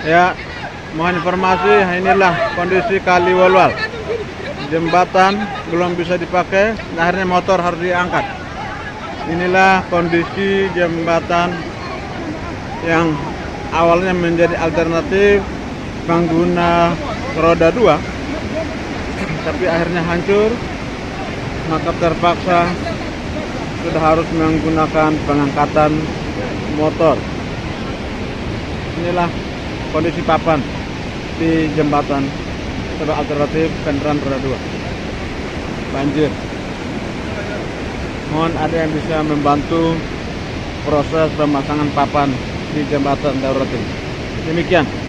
Ya, mohon informasi, inilah kondisi Kali Walwal. Jembatan belum bisa dipakai, akhirnya motor harus diangkat. Inilah kondisi jembatan yang awalnya menjadi alternatif pengguna roda 2, tapi akhirnya hancur, maka terpaksa sudah harus menggunakan pengangkatan motor. Inilah kondisi papan di jembatan sebagai alternatif kendaraan roda 2. Banjir. Mohon ada yang bisa membantu proses pemasangan papan di jembatan darurat ini. Demikian.